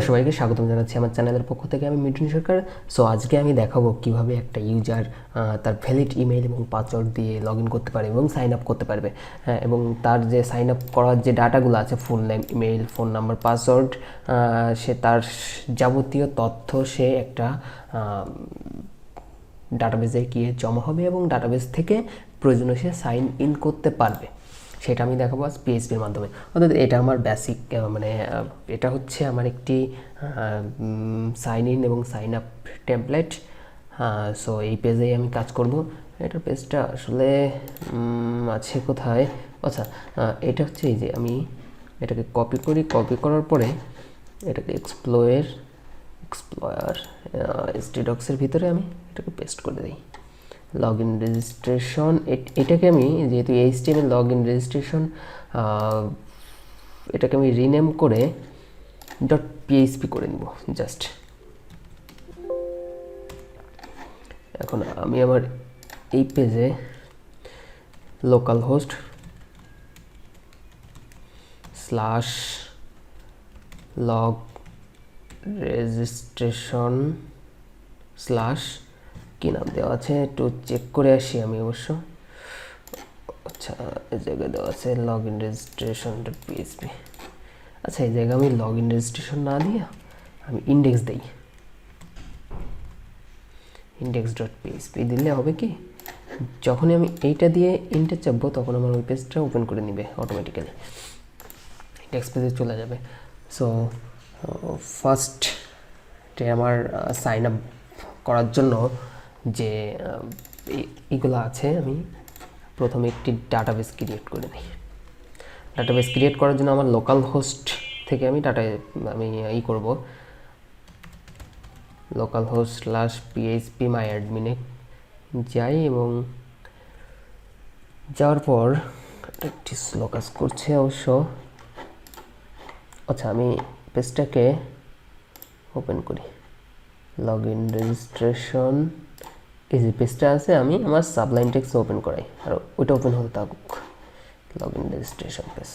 সবাইকে স্বাগতম জানাচ্ছি আমার চ্যানেলের পক্ষ থেকে। আমি মিঠুন সরকার। সো আজকে আমি দেখাবো কিভাবে একটা ইউজার তার ভ্যালিড ইমেল এবং পাসওয়ার্ড দিয়ে লগ ইন করতে পারে এবং সাইন আপ করতে পারবে। হ্যাঁ, এবং তার যে সাইন আপ করার যে ডাটাগুলো আছে, full name, email, phone number, password, সে তার যাবতীয় তথ্য সে একটা ডাটাবেসে গিয়ে জমা হবে এবং ডাটাবেস থেকে প্রয়োজনে সে সাইন ইন করতে পারবে। সেটা আমি দেখাবো আজ পিএইচপির মাধ্যমে। অর্থাৎ এটা আমার বেসিক, মানে এটা হচ্ছে আমার একটি সাইন ইন এবং সাইন আপ টেমপ্লেট। সো এই পেজেই আমি কাজ করব। এটার পেজটা আসলে আছে কোথায়? আচ্ছা, এটা হচ্ছে এই যে আমি এটাকে কপি করি, কপি করার পরে এটাকে এক্সপ্লোয়ার এসটিডক্সের ভিতরে আমি এটাকে পেস্ট করে দিই। লগ ইন রেজিস্ট্রেশন, এটাকে আমি যেহেতু এইচটিএমএল লগ ইন রেজিস্ট্রেশন, এটাকে আমি রিনেম করে .php করে নিব জাস্ট। এখন আমি আমার এই পেজে লোকাল হোস্ট / লগ রেজিস্ট্রেশন / কী নাম দেওয়া আছে একটু চেক করে আসি আমি অবশ্য। আচ্ছা, এই জায়গায় দেওয়া আছে লগ ইন রেজিস্ট্রেশন .php। আচ্ছা, এই জায়গায় আমি লগ ইন রেজিস্ট্রেশন না দিয়ে আমি ইন্ডেক্স দিই। index.php দিলে হবে কি, যখনই আমি এইটা দিয়ে ইন্টার চাপবো তখন আমার ওই পেজটা ওপেন করে নেবে অটোমেটিক্যালি, ইন্ডেক্স পেজে চলে যাবে। সো ফার্স্টে আমার সাইন আপ করার জন্য যে এইগুলো আছে, আমি প্রথমে একটি ডাটাবেস ক্রিয়েট করে নিই। ডাটাবেস ক্রিয়েট করার জন্য আমার লোকাল হোস্ট থেকে আমি করব, লোকাল হোস্ট /php myadmin-এ যাই এবং যাওয়ার পর একটি স্লো কাজ করছে অবশ্য। আচ্ছা, আমি পেজটাকে ওপেন করি। লগ ইন রেজিস্ট্রেশন, এই যে পেজটা আছে আমি আমার সাবলাইন টেক্সট ওপেন করাই আর ওইটা ওপেন হতে থাকুক। লগ ইন রেজিস্ট্রেশন পেজ,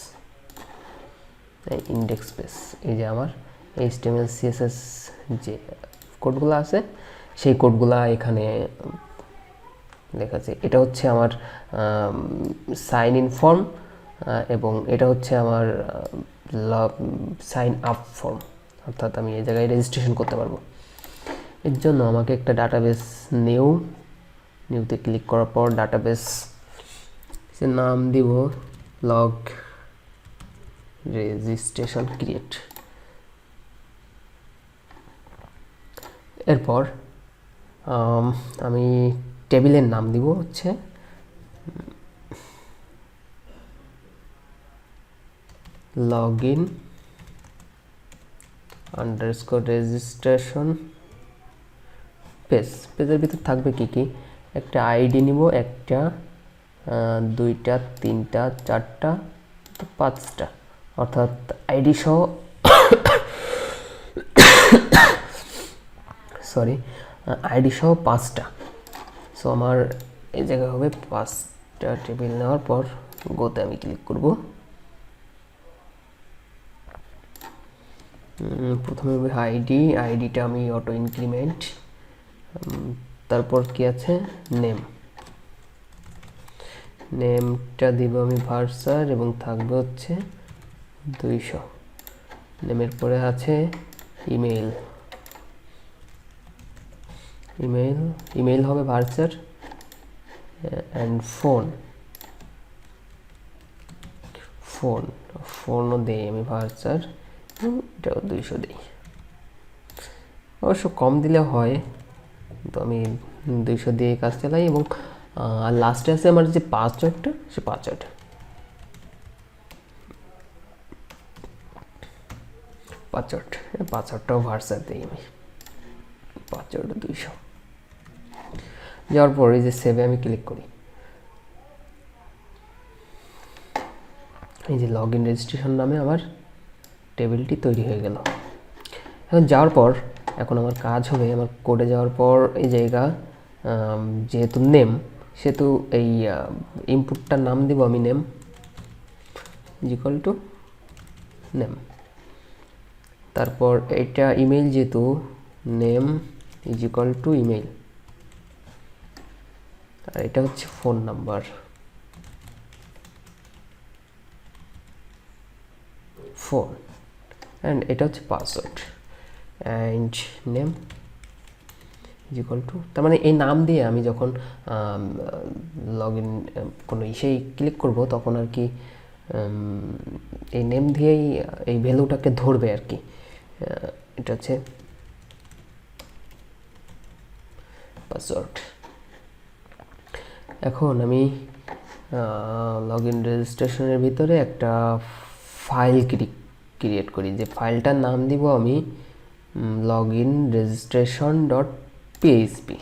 এই ইন্ডেক্স পেজ, এই যে আমার HTML CSS যে কোডগুলো আছে সেই কোডগুলো এখানে লেখা আছে। এটা হচ্ছে আমার সাইন ইন ফর্ম এবং এটা হচ্ছে আমার সাইন আপ ফর্ম, অর্থাৎ আমি এই জায়গায় রেজিস্ট্রেশন করতে পারবো। এর জন্য আমাকে একটা ডাটাবেস নিউতে ক্লিক করার পর ডাটাবেস নাম দিব লগ রেজিস্ট্রেশন ক্রিয়েট। এরপর আমি টেবিলের নাম দিব হচ্ছে log in underscore registration page. পেজের ভিতর থাকবে কি কি, একটা আইডি নিব, একটা, দুইটা, তিনটা, চারটা, 5টা, অর্থাৎ আইডি সহ আইডি সহ 5টা। সো আমার এই জায়গায় হবে 5টা টেবিল। নেওয়ার পর গোতে আমি ক্লিক করব। প্রথমে হবে আইডিটা আমি অটো ইনক্রিমেন্ট, তারপর কি আছে নেমটা দিব আমি ভার্সার এবং থাকবে হচ্ছে 200। নেমের পরে আছে ইমেল হবে ভার্সার অ্যান্ড ফোনও দেই আমি ভার্সার, এটাও 200 দিই। অবশ্য কম দিলে হয়, তো আমি 200 দিয়ে কাজ চালাই। এবং লাস্টে আছে আমার যে পাসওয়ার্ডটা, সে পাসওয়ার্ডটাও ভার্সার দিই আমি, পাসওয়ার্ড 200। যাওয়ার পর এই যে সেভে আমি ক্লিক করি। এই যে লগ ইন রেজিস্ট্রেশন নামে আমার টেবিলটি তৈরি হয়ে গেল। এখন যাওয়ার পর এখন আমার কাজ হবে, আমার কোডে যাওয়ার পর এই জায়গা যেহেতু নেম, সেহেতু এই ইনপুটটার নাম দিব আমি নেম = নেম। তারপর এটা ইমেল, যেহেতু name is equal to email, আর এটা হচ্ছে ফোন নাম্বার, ফোন, অ্যান্ড এটা হচ্ছে password, and name is equal to, তার মানে এই নাম দিয়ে আমি যখন লগ ইন কোনো ইসেই ক্লিক করব তখন আর কি এই নেম দিয়েই এই ভ্যালুটাকে ধরবে আর কি। এটা হচ্ছে পাসওয়ার্ড। এখন আমি লগ ইন রেজিস্ট্রেশনের ভিতরে একটা ফাইল ক্রিয়েট করি, যে ফাইলটার নাম দিব আমি log in registration dot PHP,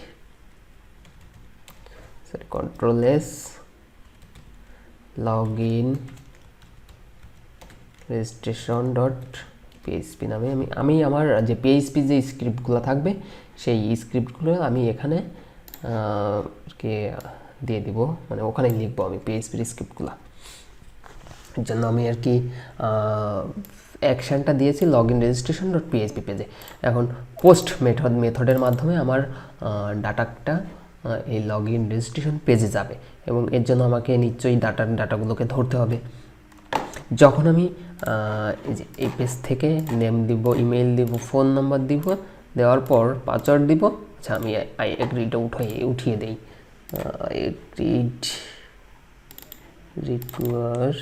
sorry control S, log in registration dot PHP নামে আমি আমার যে পিএইচপি যে স্ক্রিপ্টগুলো থাকবে সেই স্ক্রিপ্টগুলো আমি এখানে দিয়ে দিব, মানে ওখানে লিখবো আমি পিএইচপির স্ক্রিপ্টগুলো। এর জন্য আমি আর কি অ্যাকশানটা দিয়েছি log in registration dot PHP পেজে। এখন পোস্ট মেথডের মাধ্যমে আমার ডাটাটা এই লগ ইন রেজিস্ট্রেশন পেজে যাবে, এবং এর জন্য আমাকে নিশ্চয়ই ডাটাগুলোকে ধরতে হবে। যখন আমি এই পেজ থেকে নেম দিব, ইমেল দিব, ফোন নাম্বার দিব, দেওয়ার পর পাসওয়ার্ড দিব। আচ্ছা, আমি আই এগ্রিটা উঠিয়ে দেই, এগ্রিড রিটুয়ার,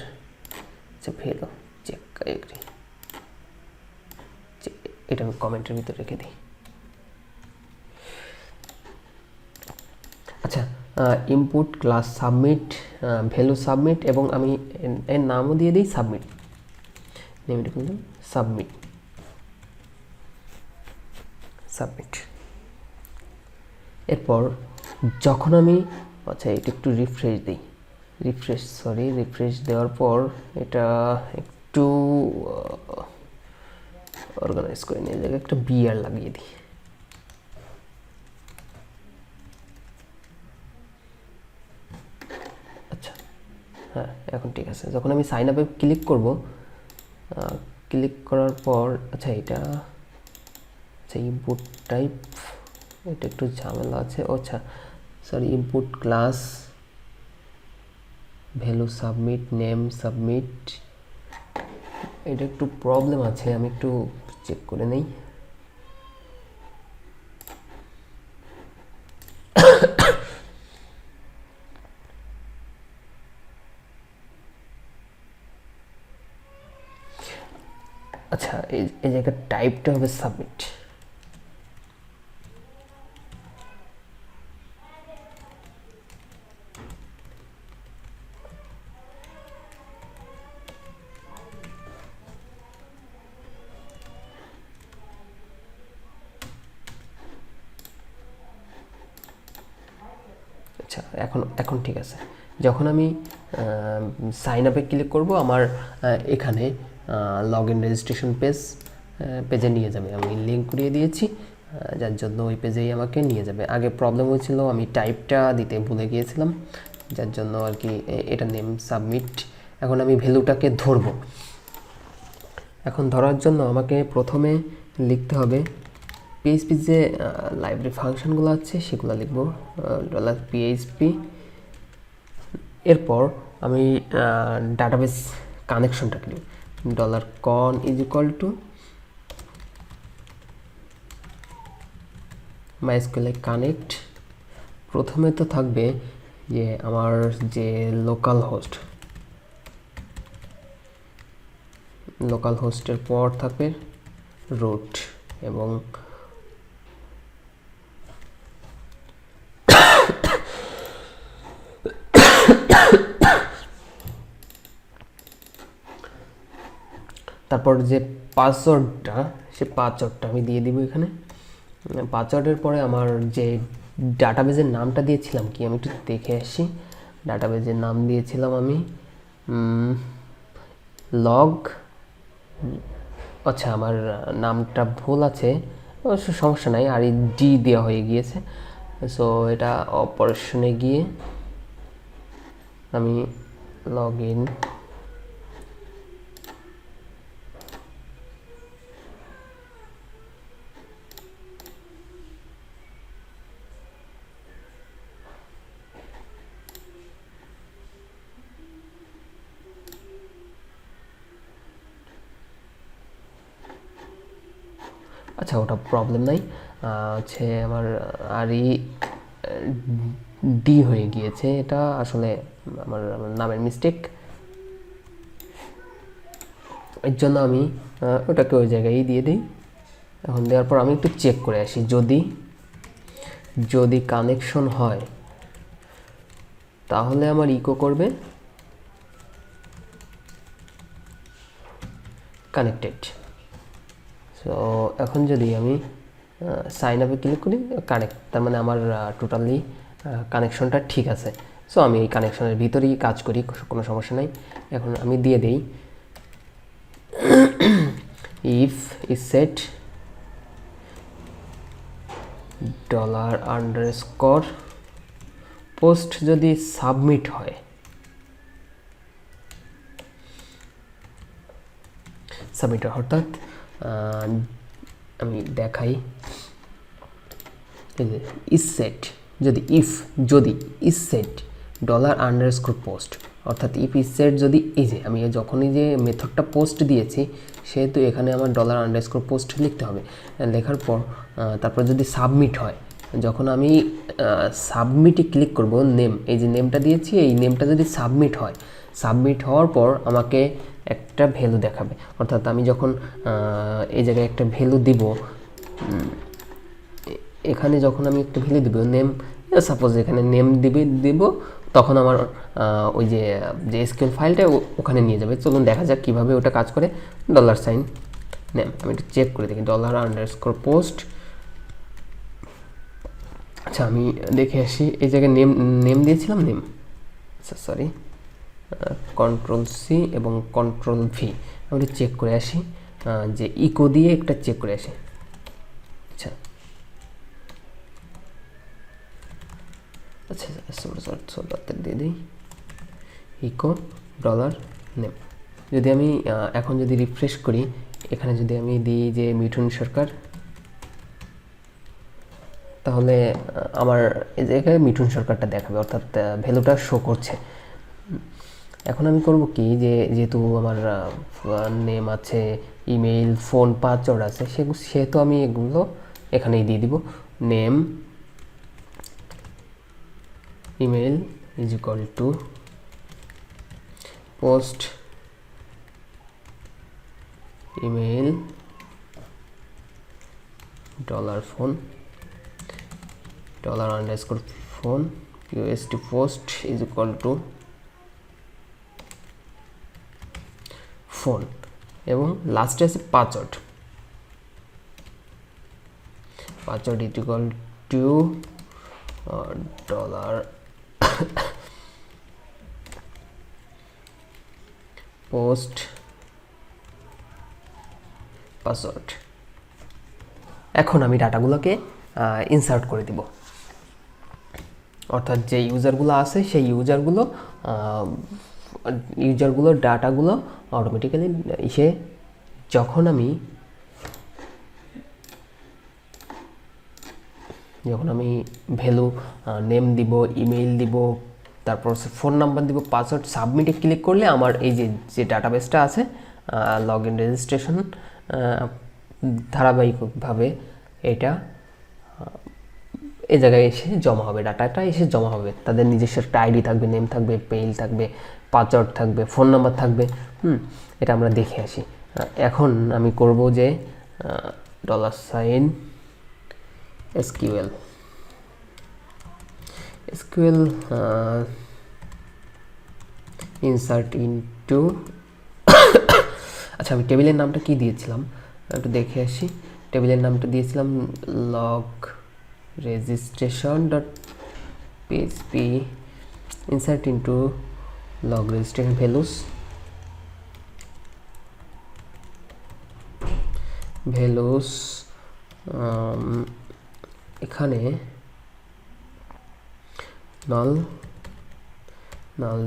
আচ্ছা ভ্যালু চেক এগ্রি, এটা আমি কমেন্টের ভিতরে রেখে দিই। আচ্ছা, input class submit, value submit, এবং আমি এর নামও দিয়ে দিই সাবমিট, নেমটা করলাম সাবমিট, সাবমিট। এরপর যখন আমি, আচ্ছা এটা একটু রিফ্রেশ দিই, রিফ্রেশ দেওয়ার পর এটা একটু অর্গানাইজ করে নিয়ে জায়গায় একটা বিআর লাগিয়ে দিই। আচ্ছা হ্যাঁ, এখন ঠিক আছে। যখন আমি সাইন আপে ক্লিক করব, ক্লিক করার পর আচ্ছা এটা, আচ্ছা ইনপুট টাইপ, এটা একটু ঝামেলা আছে। আচ্ছা sorry, input class value submit, name submit, এটা একটু প্রবলেম আছে, আমি একটু চেক করে নেই। আচ্ছা এই জায়গায় টাইপটা হবে সাবমিট। আচ্ছা এখন ঠিক আছে। যখন আমি সাইন আপে ক্লিক করব, আমার এখানে লগ ইন রেজিস্ট্রেশন পেজে নিয়ে যাবে। আমি লিঙ্ক করিয়ে দিয়েছি, যার জন্য ওই পেজেই আমাকে নিয়ে যাবে। আগে প্রবলেম হয়েছিল, আমি টাইপটা দিতে ভুলে গিয়েছিলাম, যার জন্য আর কি এটা নেম সাবমিট। এখন আমি ভ্যালুটাকে ধরব। এখন ধরার জন্য আমাকে প্রথমে লিখতে হবে পিএইচপি যে লাইব্রেরি ফাংশনগুলো আছে সেগুলো লিখব, $PHP। এরপর আমি ডাটাবেস কানেকশনটাকে লিখব, $con is equal two MySQL connect. প্রথমে তো থাকবে যে আমার যে লোকাল হোস্টের পর থাকবে রুট, এবং তারপর যে পাসওয়ার্ডটা, সে পাসওয়ার্ডটা আমি দিয়ে দিব এখানে। পাসওয়ার্ডের পরে আমার যে ডাটাবেজের নামটা দিয়েছিলাম, কি আমি একটু দেখে আসি, ডাটাবেজের নাম দিয়েছিলাম আমি লগ, আচ্ছা আমার নামটা ভুল আছে, অবশ্য সমস্যা নাই, আর এই ডি দেওয়া হয়ে গিয়েছে। সো এটা অপারেশনে গিয়ে আমি লগ ইন আচ্ছা ওটা প্রবলেম নাই, হচ্ছে আমার আরই ডি হয়ে গিয়েছে, এটা আসলে আমার নামের মিস্টেক। এর জন্য আমি ওটাকে ওই জায়গায় দিয়ে দিই। এখন দেওয়ার পর আমি একটু চেক করে আসি, যদি কানেকশন হয় তাহলে আমার ইকো করবে কানেক্টেড। সো এখন যদি আমি সাইন আপে ক্লিক করি কানেক্ট, তার মানে আমার টোটালি কানেকশনটা ঠিক আছে। সো আমি এই কানেকশনের ভিতরেই কাজ করি, কোনো সমস্যা নাই। এখন আমি দিয়ে দেই ইফ ইজ সেট $_ পোস্ট যদি সাবমিট হয়, অর্থাৎ আমি দেখাই, ইজ সেট যদি ইজ সেট $_ অর্থাৎ ইফ ইজ সেট যদি এই যে আমি যখনই যে মেথডটা পোস্ট দিয়েছি সেহেতু এখানে আমার $_ লিখতে হবে। লেখার পর তারপর যদি সাবমিট হয়, যখন আমি সাবমিটে ক্লিক করব, নেম এই যে নেমটা দিয়েছি এই নেমটা যদি সাবমিট হওয়ার পর আমাকে একটা ভ্যালু দেখাবে। অর্থাৎ আমি যখন এই জায়গায় একটা ভ্যালু দিব, এখানে যখন আমি একটা ভ্যালু দিব নেম, সাপোজ এখানে নেম দিব, তখন আমার ওই যে এসকিউএল ফাইলটা ওখানে নিয়ে যাবে। চলুন দেখা যাক কীভাবে ওটা কাজ করে। $, নেম আমি একটু চেক করে দেখি, $_ আচ্ছা আমি দেখে আসি, এই জায়গায় নেম দিয়েছিলাম, আচ্ছা সরি, Ctrl+C এবং Ctrl+V আমি চেক করে আসি, যে ইকো দিয়ে একটা চেক করে আসি। আচ্ছা দিয়ে দিই ইকো $নেম। যদি আমি এখন যদি রিফ্রেশ করি, এখানে যদি আমি দিই যে মিঠুন সরকার, তাহলে আমার এই জায়গায় মিঠুন সরকারটা দেখাবে, অর্থাৎ ভ্যালুটা শো করছে। এখন আমি করব কি, যেহেতু আমার নেম আছে, ইমেইল, ফোন, পাসওয়ার্ড আছে, সেহেতু আমি এগুলো এখানেই দিয়ে দিব। Name, email is equal to post email $phone $_ USD post is equal to phone, এবং লাস্টে আছে password is equal two $post password. এখন আমি ডাটাগুলোকে ইনসার্ট করে দিব, অর্থাৎ যে ইউজারগুলো আছে সেই ইউজারগুলোর ডাটাগুলো অটোমেটিক্যালি এসে যখন আমি ভ্যালু নেম দিব, ইমেইল দিব, তারপর ফোন নাম্বার দিব, পাসওয়ার্ড, সাবমিটে ক্লিক করলে আমার এই যে ডাটাবেসটা আছে লগ ইন রেজিস্ট্রেশন, ধারাবাহিকভাবে এটা এই জায়গায় এসে জমা হবে, ডাটাটা এসে জমা হবে। তাদের নিজস্ব একটা আইডি থাকবে, নেম থাকবে, মেইল থাকবে, পাসওয়ার্ড থাকবে, ফোন নাম্বার থাকবে। এটা আমরা দেখে আসি। এখন আমি করব যে $SQL ইনসার্ট ইনটু আচ্ছা আমি টেবিলের নামটা কি দিয়েছিলাম একটু দেখে আসি। টেবিলের নামটা দিয়েছিলাম log registration.php insert into log registration values এখানে null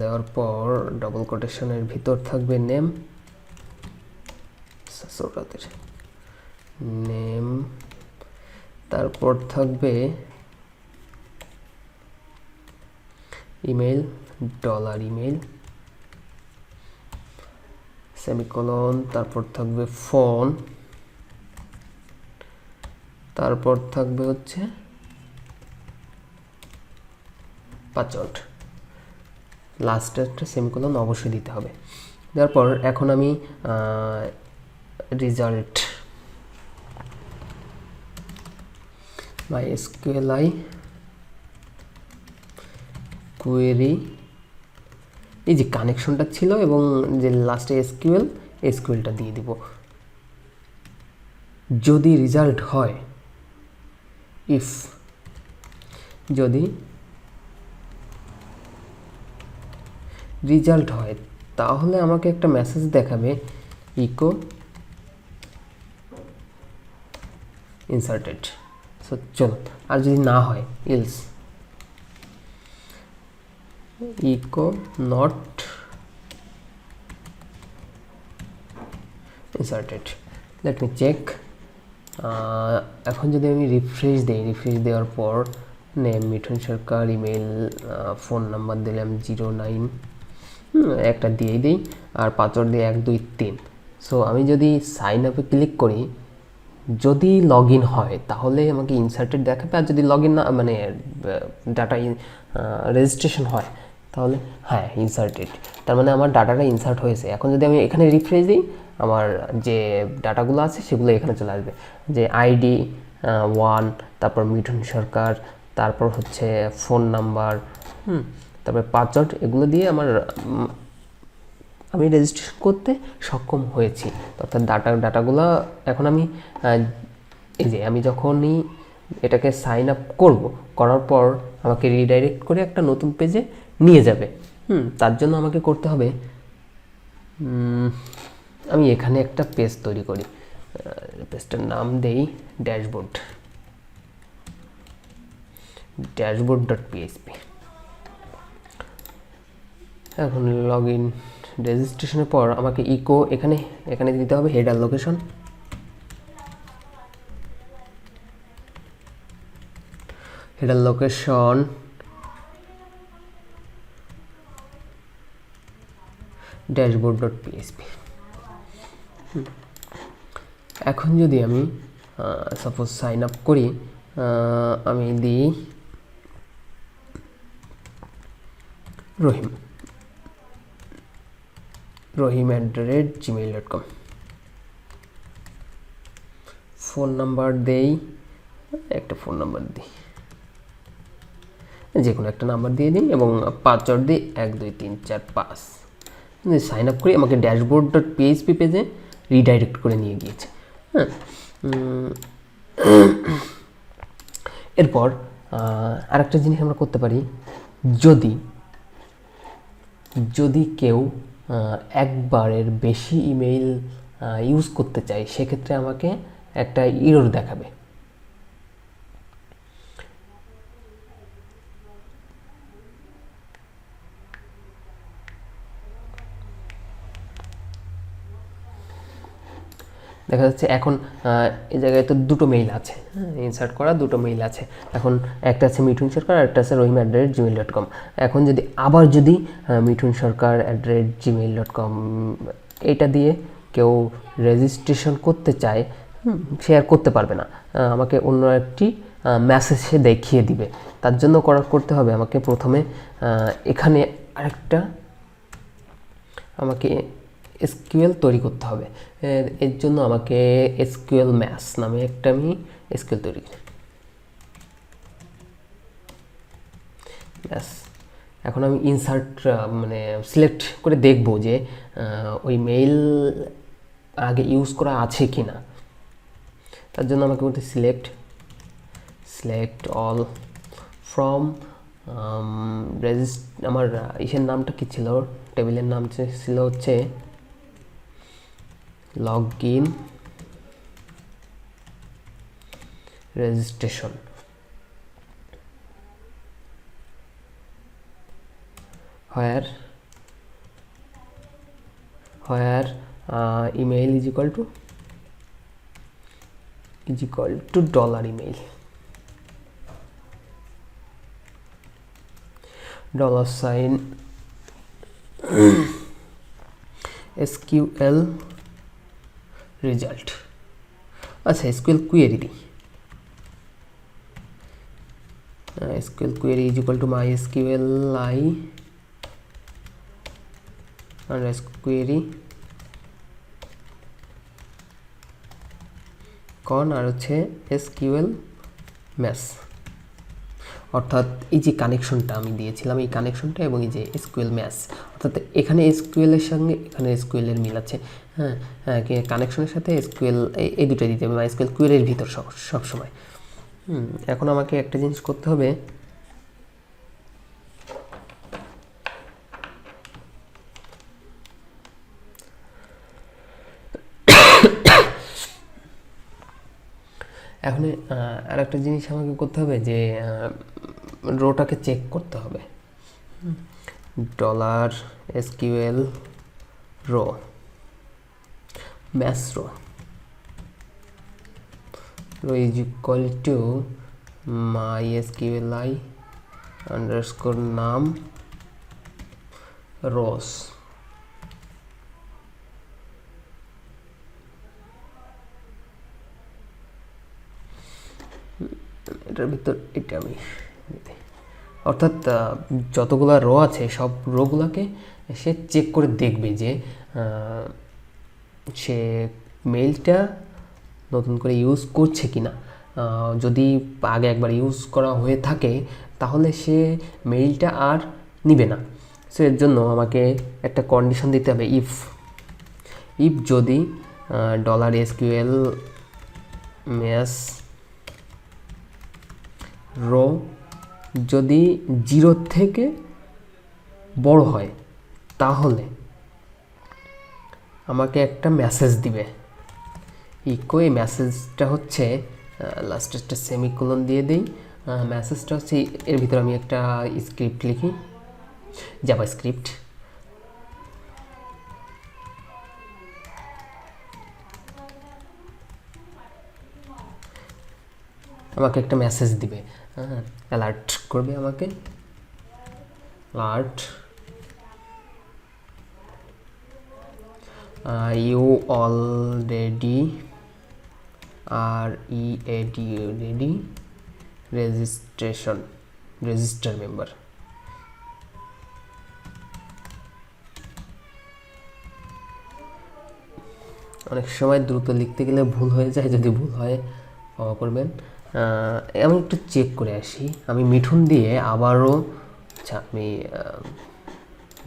দেওয়ার পর ডবল কোটেশনের ভিতর থাকবে নেম, তারপর থাকবে ইমেইল, $email সেমিকোলন, তারপর থাকবে ফোন, তারপর থাকবে হচ্ছে পাসওয়ার্ড, লাস্টে একটা সেমিকোলন অবশ্যই দিতে হবে। তারপর এখন আমি রেজাল্ট MySQLi কোয়েরি, এই যে কানেকশনটা ছিল এবং যে লাস্টে এসকিউএলটা দিয়ে দিব। যদি রেজাল্ট হয়, ইফ যদি রেজাল্ট হয় তাহলে আমাকে একটা মেসেজ দেখাবে ইকো ইনসার্টেড। সো চলো, আর যদি না হয় else echo not inserted. Let me check. এখন যদি আমি রিফ্রেশ দেওয়ার পর name Mithun Sarkar, email, phone number দিলাম 09, একটা দিয়েই দিই, আর পাসওয়ার্ড দিয়ে 1 2 3। সো আমি যদি সাইন আপে ক্লিক করি, যদি লগ ইন হয় তাহলে আমাকে ইনসার্টেড দেখাবে, আর যদি লগ ইন না মানে ডাটা রেজিস্ট্রেশন হয় তাহলে হ্যাঁ ইনসার্টেড, তার মানে আমার ডাটাটা ইনসার্ট হয়েছে। এখন যদি আমি এখানে রিফ্রেশ দিই, আমার যে ডাটাগুলো আছে সেগুলো এখানে চলে আসবে, যে আইডি 1, তারপর মিঠুন সরকার, তারপর হচ্ছে ফোন নাম্বার, তারপরে পাসওয়ার্ড, এগুলো দিয়ে আমি রেজিস্ট্রেশন করতে সক্ষম হয়েছি। অর্থাৎ ডাটাগুলো এখন আমি এই যে আমি যখনই এটাকে সাইন আপ করার পর আমাকে রিডাইরেক্ট করে একটা নতুন পেজে নিয়ে যাবে। তার জন্য আমাকে করতে হবে, আমি এখানে একটা পেজ তৈরি করি, পেজটার নাম দেই dashboard.php। এখন লগ ইন রেজিস্ট্রেশনের পর আমাকে ইকো এখানে দিতে হবে হেডার লোকেশন, dashboard.php। এখন যদি আমি সাপোজ সাইন আপ করি, আমি দিই রহিম@gmail.com, ফোন নাম্বার দেই, একটা ফোন নাম্বার দিই, যে কোনো একটা নাম্বার দিয়ে দিই, এবং পাসওয়ার্ড দিই 1 2 3 4 5। সাইন আপ করি, আমাকে dashboard.php পেজে রিডাইরেক্ট করে নিয়ে গিয়েছে। হ্যাঁ, এরপর আরেকটা জিনিস আমরা করতে পারি, যদি কেউ একবারের বেশি ইমেইল ইউজ করতে চায়, সেক্ষেত্রে আমাকে একটা এরর দেখাবে। দেখা যাচ্ছে এখন এই জায়গায় তো দুটো মেইল আছে, ইনসার্ট করা দুটো মেইল আছে। এখন একটা আছে মিঠুন সরকার আর একটা আছে রহিম@gmail.com। এখন যদি মিঠুন সরকার@gmail.com এটা দিয়ে কেউ রেজিস্ট্রেশন করতে চায়, সে আর করতে পারবে না, আমাকে অন্য একটি মেসেজ সে দেখিয়ে দিবে। তার জন্য করতে হবে আমাকে প্রথমে এখানে আরেকটা আমাকে এসকিউএল তৈরি করতে হবে। এর জন্য আমাকে এসকিউএল ম্যাথস নামে একটা আমি এসকিউএল তৈরি করি। ব্যাস, এখন আমি ইনসার্ট মানে সিলেক্ট করে দেখব যে ওই মেইল আগে ইউজ করা আছে কি না। তার জন্য আমাকে বলতে সিলেক্ট অল ফ্রম আমার ইসের নামটা কি ছিল, টেবিলের নাম ছিল হচ্ছে log in registration. where email is equal to $email, $sign SQL result। আচ্ছা, SQL query দিই, SQL query is equal to MySQLi underscore query কন আর হচ্ছে SQL ম্যাস, অর্থাৎ এই যে কানেকশনটা আমি দিয়েছিলাম এই কানেকশনটা এবং এই যে SQL ম্যাস, অর্থাৎ এখানে SQL এর সঙ্গে এখানে SQL এর মিল আছে। হ্যাঁ হ্যাঁ, কানেকশনের সাথে SQL এই দুটোই দিতে হবে MySQL কোয়েরির ভিতর সব সময়। এখন আমাকে একটা জিনিস করতে হবে, এখন আর একটা জিনিস আমাকে করতে হবে যে রোটাকে চেক করতে হবে। $SQL row mass row is equal to MySQLi underscore num rows। এটার ভিতর এটা আমি অর্থাৎ যতগুলো রো আছে সব রোগুলোকে সে চেক করে দেখবে যে সে মেইলটা নতুন করে ইউজ করছে কি না। যদি আগে একবার ইউজ করা হয়ে থাকে তাহলে সে মেইলটা আর নিবে না। সো এর জন্য আমাকে একটা কন্ডিশন দিতে হবে, ইফ যদি $SQL ম্যাস রো যদি 0 থেকে বড় হয় তাহলে আমাকে একটা মেসেজ দিবে ইকো। এই মেসেজটা হচ্ছে লাস্টে একটা সেমিকোলন দিয়ে দিই। মেসেজটা হচ্ছে এর ভিতরে আমি একটা স্ক্রিপ্ট লিখি, জাভা স্ক্রিপ্ট। আমাকে একটা মেসেজ দিবে, অ্যালার্ট করবে আমাকে, alert you already ready register member। অনেক সময় দ্রুত লিখতে গেলে ভুল হয়ে যায়, যদি ভুল হয় ক্ষমা করবেন। আমি একটু চেক করে আসি, আমি মিঠুন দিয়ে আবারও, আচ্ছা আমি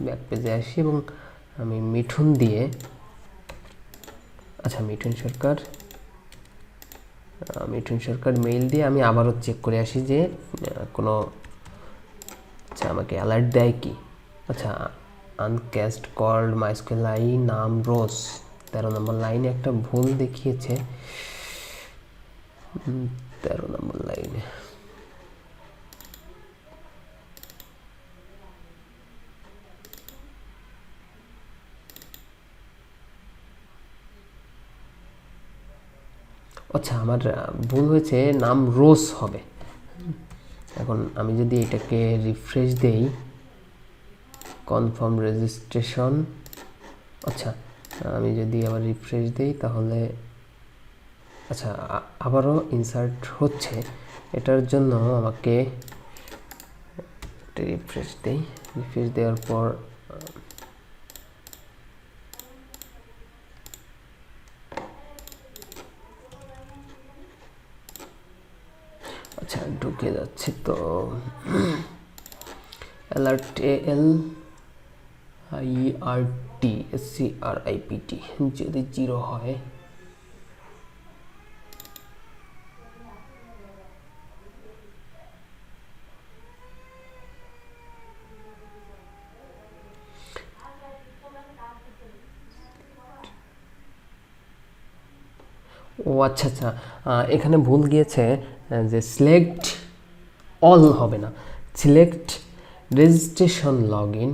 ব্যাক পেজে আসি এবং আমি মিঠুন দিয়ে, আচ্ছা মিঠুন সরকার মেইল দিয়ে আমি আবারও চেক করে আসি যে কোনো, আচ্ছা আমাকে অ্যালার্ট দেয় কি। আচ্ছা আনক্যাস্ট কল্ড MySQLi নাম রোজ 13 নম্বর লাইনে একটা ভুল দেখিয়েছে, 13 নম্বর লাইনে। আচ্ছা আমার ভুল হয়েছে, নাম রোজ হবে। এখন আমি যদি এটাকে রিফ্রেশ দেই, কনফার্ম রেজিস্ট্রেশন, আচ্ছা আমি যদি আবার রিফ্রেশ দেই তাহলে আচ্ছা আবারও ইনসার্ট হচ্ছে। এটার জন্য আমাকে রিফ্রেশ দেওয়ার পর আচ্ছা ঢুকে যাচ্ছে তো, অ্যালার্ট ALERT যদি 0 হয় ও আচ্ছা আচ্ছা এখানে ভুল গিয়েছে যে সিলেক্ট অল হবে না, select registration log in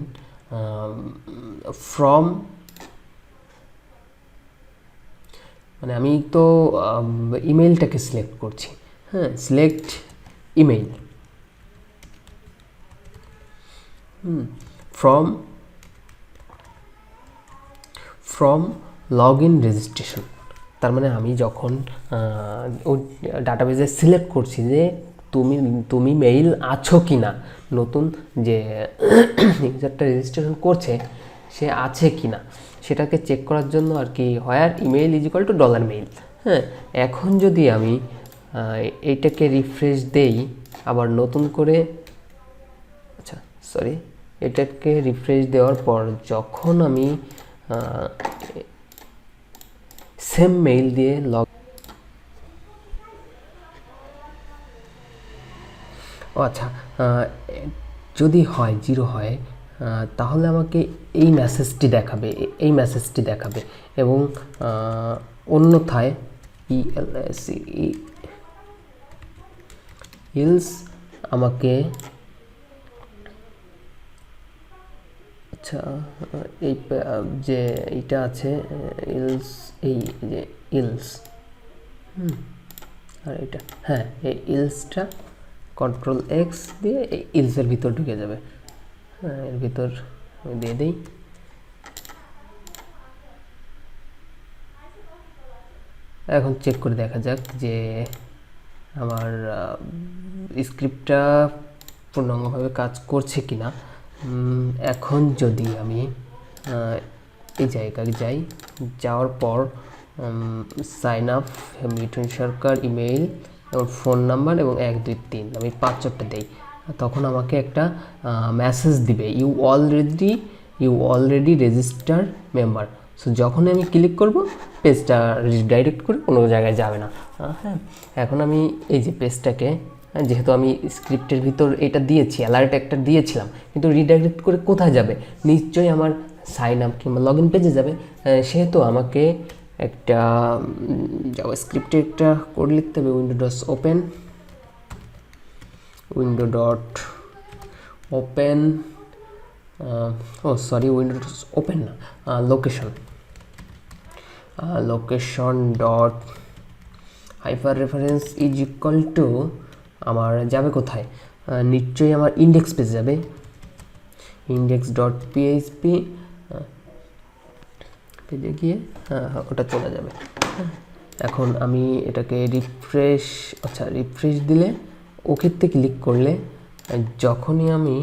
from, মানে আমি তো ইমেইলটাকে সিলেক্ট করছি। হ্যাঁ select email from log in registration. তার মানে আমি যখন ওই ডাটাবেজে সিলেক্ট করছি যে তুমি তুমি মেইল আছো কি না, নতুন যে ইউজারটা রেজিস্ট্রেশন করছে সে আছে কি না সেটাকে চেক করার জন্য আর কি where email is equal to dollar mail. হ্যাঁ, এখন যদি আমি এইটাকে রিফ্রেশ দেই আবার নতুন করে, আচ্ছা সরি, এটাকে রিফ্রেশ দেওয়ার পর যখন আমি সেম মেইল দিয়ে আচ্ছা যদি হয় 0 হয় তাহলে আমাকে এই মেসেজটি দেখাবে এবং অন্যথায় ইলস আমাকে, আচ্ছা এই যে এইটা আছে ইলস, এই যে ইলস, আর এটা, হ্যাঁ এই ইলসটা কন্ট্রোল এক্স দিয়ে এই ইলসের ভিতর ঢুকে যাবে। হ্যাঁ, এর ভিতর আমি দিয়ে দিই। এখন চেক করে দেখা যাক যে আমার স্ক্রিপ্টটা পূর্ণাঙ্গভাবে কাজ করছে কিনা। এখন যদি আমি এই জায়গায় যাই, যাওয়ার পর সাইন আপ, মিঠুন সরকার ইমেইল এবং ফোন নাম্বার এবং 1 2 3 আমি 5 দেই, তখন আমাকে একটা মেসেজ দিবে, you already register member. So যখনই আমি ক্লিক করব পেজটা রিডাইরেক্ট করে কোনো জায়গায় যাবে না। হ্যাঁ, এখন আমি এই যে পেজটাকে, যেহেতু আমি স্ক্রিপ্টের ভিতর এটা দিয়েছি, অ্যালার্ট একটা দিয়েছিলাম, কিন্তু রিডাইরেক্ট করে কোথায় যাবে, নিশ্চয়ই আমার সাইন আপ কিংবা লগ ইন পেজে যাবে। সেহেতু আমাকে একটা জাভাস্ক্রিপ্টে একটা কোড লিখতে হবে, উইন্ডো ডট ওপেন না, location dot hyper reference is equal two, আমার যাবে কোথায়, নিশ্চয়ই আমার ইন্ডেক্স পেজে যাবে, ইন্ডেক্স ডট পিএইচপি পেজে গিয়ে ওটা চলে যাবে। এখন আমি এটাকে রিফ্রেশ দিলে, ওকেতে ক্লিক করলে যখনই আমি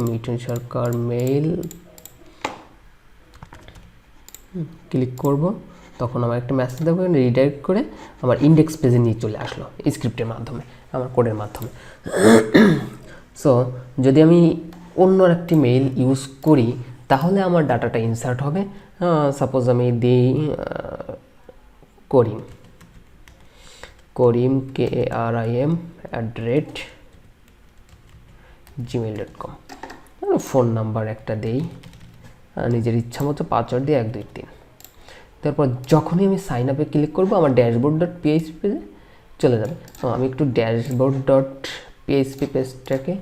মিঠুন সরকার মেইল ক্লিক করব তখন আমার একটা মেসেজ দেবে, রিডাইরেক্ট করে আমার ইন্ডেক্স পেজে নিয়ে চলে আসলো স্ক্রিপ্টের মাধ্যমে, আমার কোডের মাধ্যমে। সো যদি আমি অন্য একটি মেইল ইউজ করি তাহলে আমার ডাটাটা ইনসার্ট হবে। সাপোজ আমি দিই করিম KARIM @gmail.com, ফোন নাম্বার একটা দেই, নিজের ইচ্ছা মতো পাসওয়ার্ড দিয়ে 1 2 3। তারপর যখনই আমি সাইন আপে ক্লিক করবো আমার ড্যাশবোর্ড ডট পিএইচপি পেজে চলে যাবে। তো আমি একটু ড্যাশবোর্ড ডট পিএইচপি পেজটাকে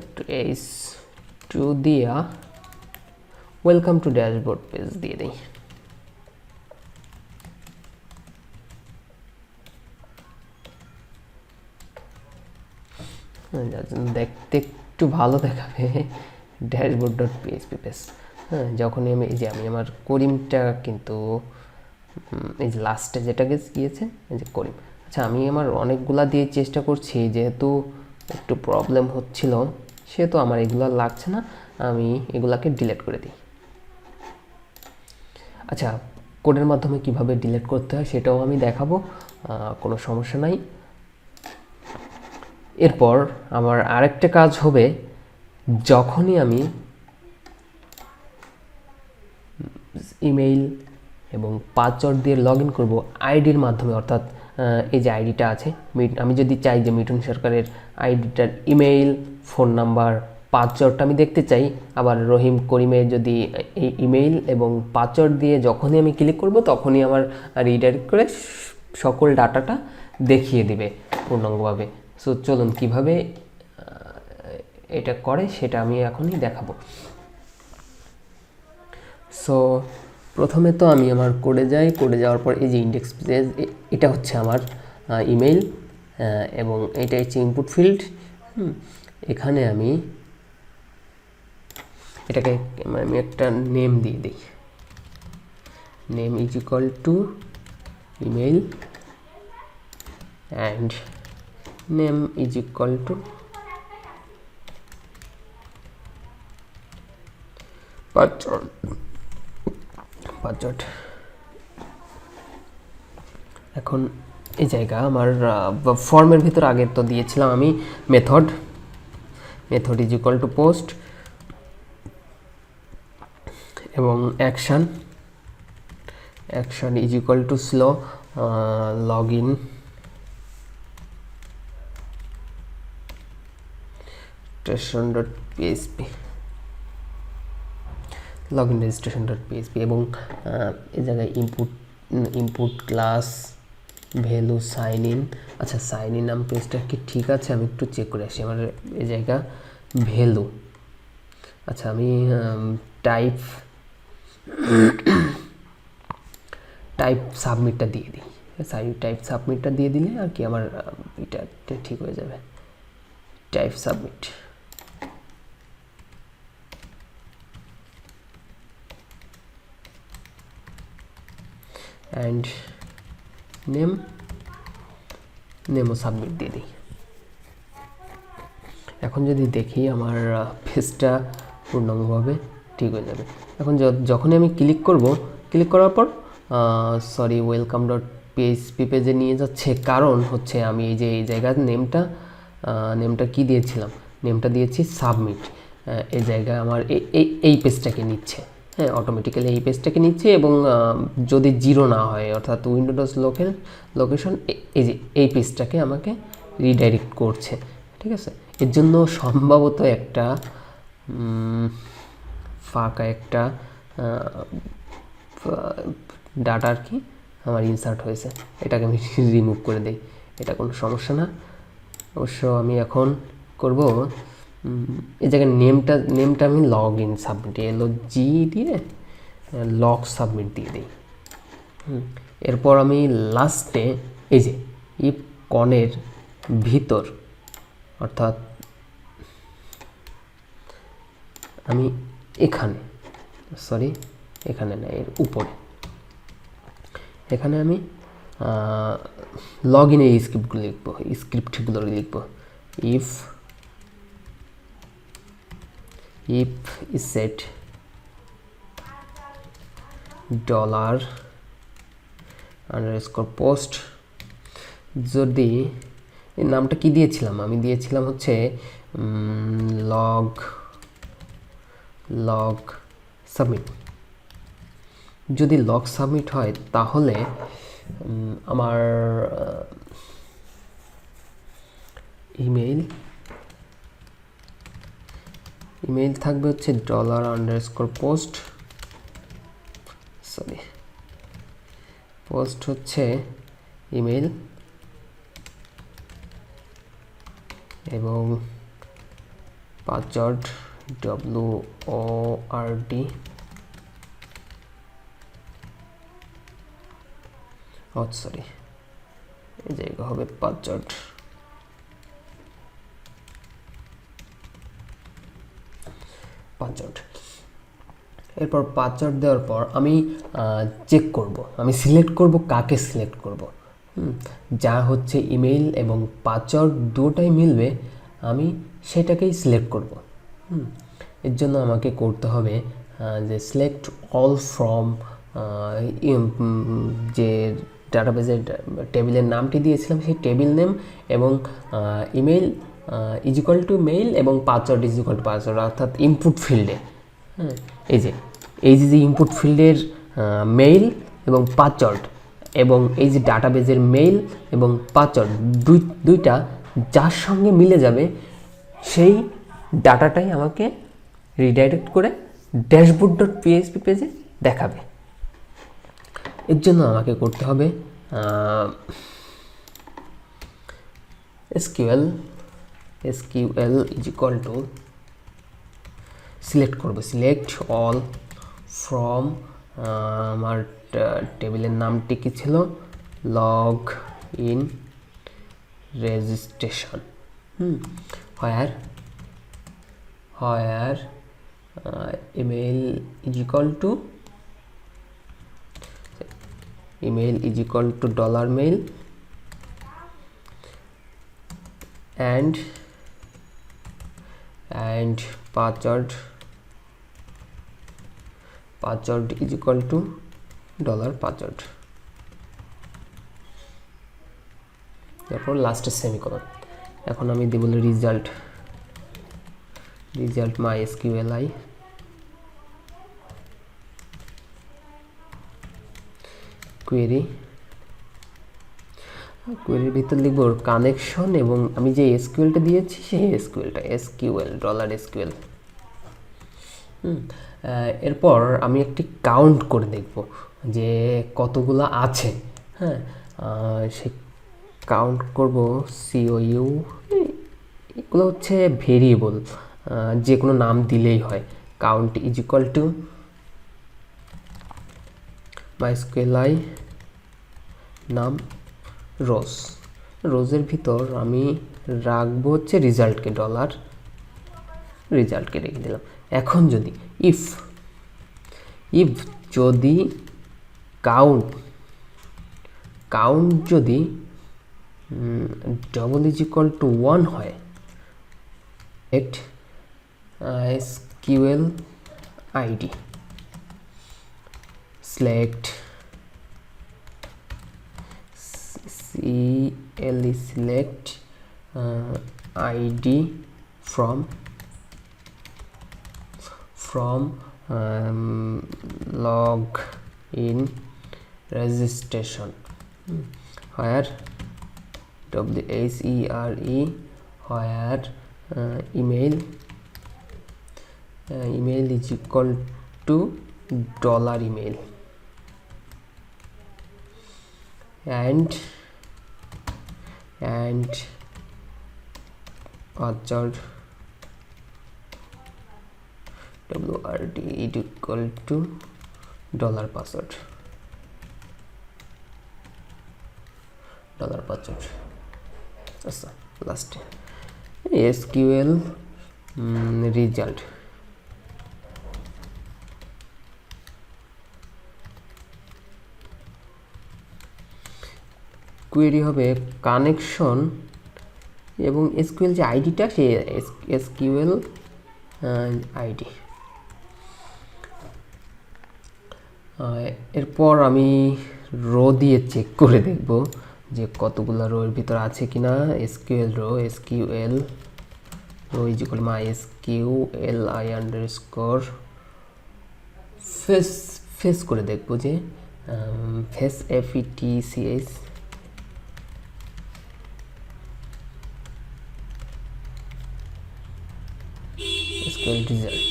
একটু H2 দিয়া ওয়েলকাম টু ড্যাশবোর্ড পেজ দিয়ে দিই। দেখতে একটু ভালো দেখাবে ড্যাশবোর্ড ডট পিএইচপি পেজ। হ্যাঁ, যখনই আমি এই যে আমার করিমটা কিন্তু এই যে লাস্টে যেটা গিয়েছে এই যে করিম। আচ্ছা, আমি আমার অনেকগুলা দিয়ে চেষ্টা করছি, যেহেতু একটু প্রবলেম হচ্ছিল সেহেতু আমার এগুলো লাগছে না, আমি এগুলাকে ডিলিট করে দিই। আচ্ছা, কোডের মাধ্যমে কিভাবে ডিলিট করতে হয় সেটাও আমি দেখাবো, কোনো সমস্যা নাই। এরপর আমার আরেকটা কাজ হবে, যখনই আমি ইমেইল এবং পাসওয়ার্ড দিয়ে লগ ইন করবো আইডির মাধ্যমে, অর্থাৎ এই যে আইডিটা আছে, আমি যদি চাই যে মিঠুন সরকারের আইডিটার ইমেইল, ফোন নাম্বার, পাসওয়ার্ডটা আমি দেখতে চাই, আবার রহিম করিমের যদি এই ইমেইল এবং পাসওয়ার্ড দিয়ে যখনই আমি ক্লিক করব তখনই আমার রিডাইরেক্ট করে সকল ডাটাটা দেখিয়ে দিবে পূর্ণাঙ্গভাবে। সো চলুন কিভাবে এটা করে সেটা আমি এখনই দেখাবো। সো প্রথমে তো আমি আমার কোডে যাই, কোডে যাওয়ার পর এই যে ইন্ডেক্স পেজ, এটা হচ্ছে আমার ইমেইল এবং এটা হচ্ছে ইনপুট ফিল্ড। এখানে আমি এটাকে আমি একটা নেম দিয়ে দিই, name is equal to email and name is equal to password। এখন এই জায়গা আমার ফর্মের ভিতর আগে তো দিয়েছিলাম আমি method is equal to post এবং অ্যাকশন ইজ ইকুয়াল টু স্লো log in registration.php login registration.php এবং এই জায়গায় input class value sign in. আচ্ছা, সাইন ইন নাম পেজটা কি ঠিক আছে? আমি একটু চেক করে আসি। আমার এই জায়গা ভ্যালু, আচ্ছা আমি টাইপ সাবমিটটা দিয়ে দিই। টাইপ সাবমিটটা দিয়ে দিলে আর কি আমার এটা ঠিক হয়ে যাবে। টাইপ সাবমিট, অ্যান্ড নেমও সাবমিট দিয়ে দিই। এখন যদি দেখি আমার পেজটা পূর্ণাঙ্গভাবে ঠিক হয়ে যাবে। এখন যখনই আমি ক্লিক করার পর সরি ওয়েলকাম ডট পিএইচপি পেজে নিয়ে যাচ্ছে, কারণ হচ্ছে আমি এই যে এই জায়গার নেমটা কি দিয়েছিলাম, নেমটা দিয়েছি সাবমিট। এই জায়গায় আমার এই পেজটাকে নিচ্ছে, হ্যাঁ অটোমেটিক্যালি এই পেজটাকে নিচ্ছে এবং যদি জিরো না হয় অর্থাৎ উইন্ডোজ লোকেশন এই যে এই পেজটাকে আমাকে রিডাইরেক্ট করছে, ঠিক আছে। এর জন্য সম্ভবত একটা ফাঁকা একটা ডাটা আর কি আমার ইনসার্ট হয়েছে, এটাকে আমি রিমুভ করে দিই, এটা কোনো সমস্যা না। অবশ্য আমি এখন করব এই জায়গায় নেমটা আমি লগ ইন সাবমিট LOG দিয়ে লগ সাবমিট দিয়ে দিই। এরপর আমি লাস্টে এই যে ইফ কনের ভিতর অর্থাৎ আমি এখানে না এর উপরে এখানে আমি লগ ইনের স্ক্রিপ্টগুলো লিখব। ইফ সেট $_post, যদি এর নামটা কি দিয়েছিলাম, আমি দিয়েছিলাম হচ্ছে লগ সাবমিট। যদি লগ সাবমিট হয় তাহলে আমার ইমেইল থাকবে হচ্ছে $_post, পোস্ট হচ্ছে ইমেইল এবং পাসওয়ার্ড WORD এই জায়গা হবে পাসওয়ার্ড। এরপর পাসওয়ার্ড দেওয়ার পর আমি চেক করব, আমি সিলেক্ট করব কাকে সিলেক্ট করব। যা হচ্ছে ইমেইল এবং পাসওয়ার্ড দুটোই মিলবে আমি সেটাকেই সিলেক্ট করব। এর জন্য আমাকে করতে হবে যে সিলেক্ট অল ফ্রম যে ডাটাবেজের টেবিলের নামটি দিয়েছিলাম সেই টেবিল নেম এবং email is equal to mail এবং password is equal to password, অর্থাৎ ইনপুট ফিল্ডে এই যে ইনপুট ফিল্ডের মেইল এবং পাসওয়ার্ড এবং এই যে ডাটাবেজের মেইল এবং পাসওয়ার্ড দুইটা যার সঙ্গে মিলে যাবে সেই ডাটাটাই আমাকে রিডাইরেক্ট করে dashboard.php পেজে দেখাবে। এর জন্য আমাকে করতে হবে SQL is equal to select all from আমার টেবিলের নামটি কি ছিল, log in registration, where email is equal to email is equal to $mail and password is equal to $password, তারপর লাস্টে সেমিকোলন। এখন আমি দেব রেজাল্ট MySQLi কোয়েরির ভিতর লিখব কানেকশন এবং আমি যে এসকিউএলটা দিয়েছি সেই এসকিউএলটা $SQL। এরপর আমি একটি কাউন্ট করে দেখব যে কতগুলো আছে। হ্যাঁ, সেই কাউন্ট করব COU, এগুলো হচ্ছে ভেরিয়েবল, যে কোনো নাম দিলেই হয়। Count is equal two MySQLi নাম রোজের ভিতর আমি রাখবো হচ্ছে রেজাল্টকে, রেজাল্টকে রেখে দিলাম। এখন যদি ইফ যদি কাউন্ট যদি ডবল ইজ ইকুয়াল টু 1 হয়, SQL ID select ID from login registration, where WHERE, where email is equal to $email and password WRD is equal to $password আচ্ছা, লাস্টে SQL রেজাল্ট। কোয়েরি হবে connection এবং SQL যে আইডিটা সে SQL ID. এরপর আমি rho দিয়ে চেক করে দেখব যে কতগুলো রো এর ভিতর আছে কিনা। SQL row is equal MySQLi underscore fetch করে দেখব যে ফেস FETCH SQL রেজাল্ট।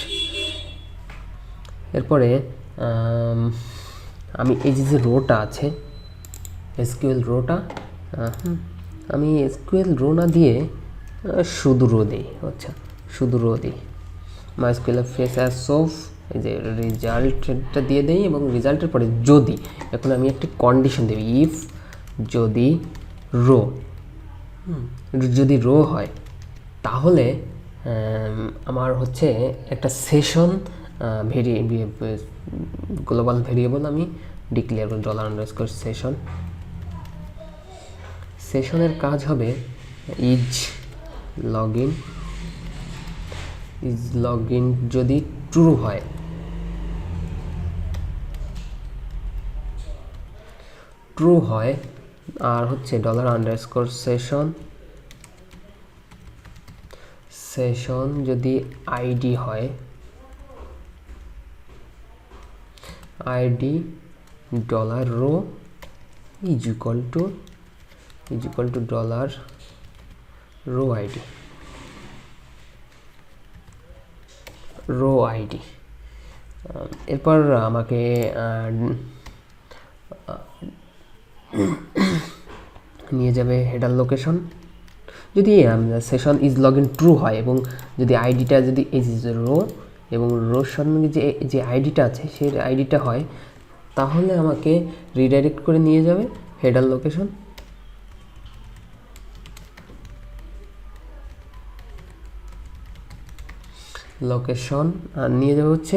এরপরে আমি এই যে রোটা আছে SQL রোটা, আমি SQL রো না দিয়ে শুধু রো দিই। আচ্ছা, শুধু রো দিই। MySQL ফেস অ্যাজ সোফ, এই যে রেজাল্টটা দিয়ে দেই এবং রেজাল্টের পরে যদি, এখন আমি একটি কন্ডিশন দেব, ইফ যদি রো হয় তাহলে আমার হচ্ছে একটা সেশন গ্লোবাল ভেরিয়েবল আমি ডিক্লেয়ার করি $_ সেশনের কাজ হবে ইজ লগইন যদি ট্রু হয়, আর হচ্ছে $_ সেশন যদি আইডি হয়, ID $row is equal to $row ID। এরপর আমাকে নিয়ে যাবে হেডার লোকেশন। যদি সেশন ইজ লগইন ট্রু হয় এবং যদি আইডিটা যদি এই রো এবং রোর সঙ্গে যে আইডিটা আছে সেই আইডিটা হয়, তাহলে আমাকে রিডাইরেক্ট করে নিয়ে যাবে হেডার লোকেশন আর নিয়ে যাবে হচ্ছে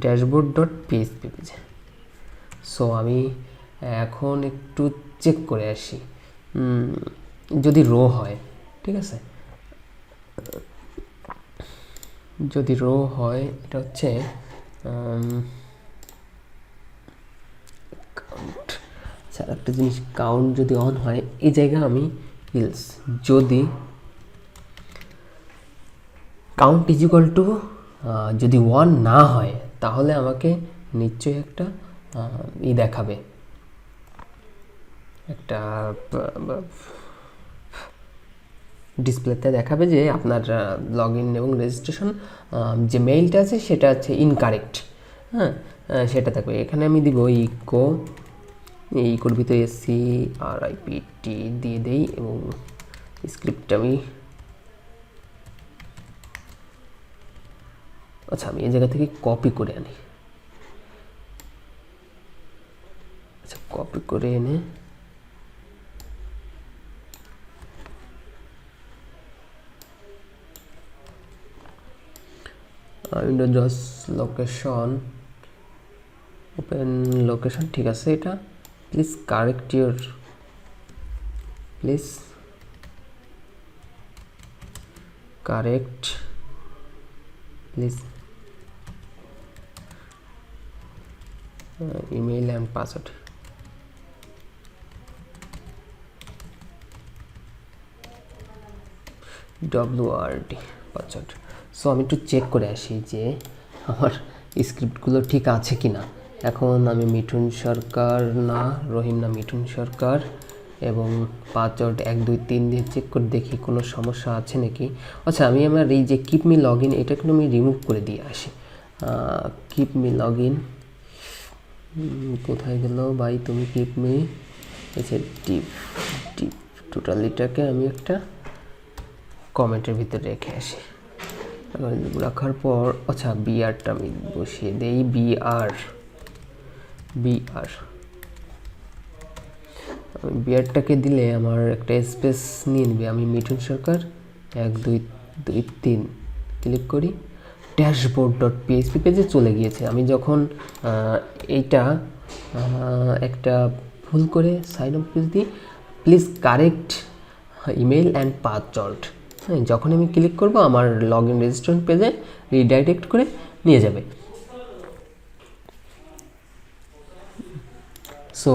ড্যাশবোর্ড ডট পিএইচপি পেজে। সো আমি এখন একটু চেক করে আসি যদি রো হয়, ঠিক আছে। যদি রো হয় এটা হচ্ছে কাউন্ট। আচ্ছা, একটা জিনিস, কাউন্ট যদি অন হয় এই জায়গায় আমি ইলস যদি কাউন্ট ইজ ইকুয়াল টু যদি 1 না হয় তাহলে আমাকে নিশ্চয়ই একটা দেখাবে, একটা ডিসপ্লেতে দেখাবে যে আপনার লগ ইন এবং রেজিস্ট্রেশন যে মেইলটা আছে সেটা হচ্ছে ইনকারেক্ট। হ্যাঁ, সেটা থাকবে। এখানে আমি দিব ইকোর ভিতরে CRIPT দিয়ে দেই এবং স্ক্রিপ্টটা আমি আচ্ছা আমি এই জায়গা থেকে কপি করে আনি। আচ্ছা, কপি করে এনে উইন্ডোজ লোকেশন, ওপেন লোকেশন, ঠিক আছে। এটা please correct your, please correct, please email and password. WRD password. So আমি একটু চেক করে আসি যে আমার স্ক্রিপ্টগুলো ঠিক আছে কি না। এখন আমি মিঠুন সরকার না, রহিম না, মিঠুন সরকার এবং পাসওয়ার্ড 1 2 3 দিয়ে চেক করে দেখি কোনো সমস্যা আছে নাকি। আচ্ছা, আমি আমার এই যে কিপ মি লগ ইন এটা কিন্তু আমি রিমুভ করে দিয়ে আসি। কিপ মি লগ ইন কোথায় গেল ভাই তুমি? কিপ মি এসে ডিপ ডিপ টোটালিটাকে আমি একটা কমেন্টের ভিতরে রেখে আসি। রাখার পর আচ্ছা বিআরটা আমি বসিয়ে দেই, বিআরটাকে দিলে আমার একটা স্পেস নিয়ে নেবে। আমি মিঠুন সরকার 1 2 2 3 ক্লিক করি, ড্যাশবোর্ড ডট পিএইচপি পেজে চলে গিয়েছে। আমি যখন এইটা একটা ভুল করে সাইন আপ পেজ দিই, please correct email and password, যখন আমি ক্লিক করব আমার লগ ইন রেজিস্ট্রেশন পেজে রিডাইরেক্ট করে নিয়ে যাবে। সো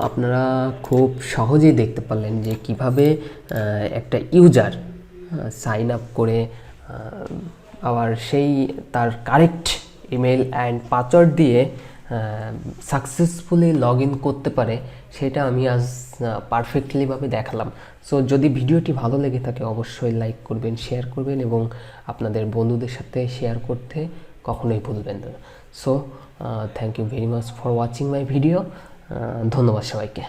আপনারা খুব সহজেই দেখতে পারলেন যে কিভাবে একটা ইউজার সাইন আপ করে আবার সেই তার কারেক্ট ইমেল অ্যান্ড পাসওয়ার্ড দিয়ে সাকসেসফুলি লগ ইন করতে পারে, সেটা আমি আজ পারফেক্টলিভাবে দেখালাম। সো যদি ভিডিওটি ভালো লেগে থাকে অবশ্যই লাইক করবেন, শেয়ার করবেন এবং আপনাদের বন্ধুদের সাথে শেয়ার করতে কখনোই ভুলবেন না। So thank you very much for watching my video. ধন্যবাদ সবাইকে।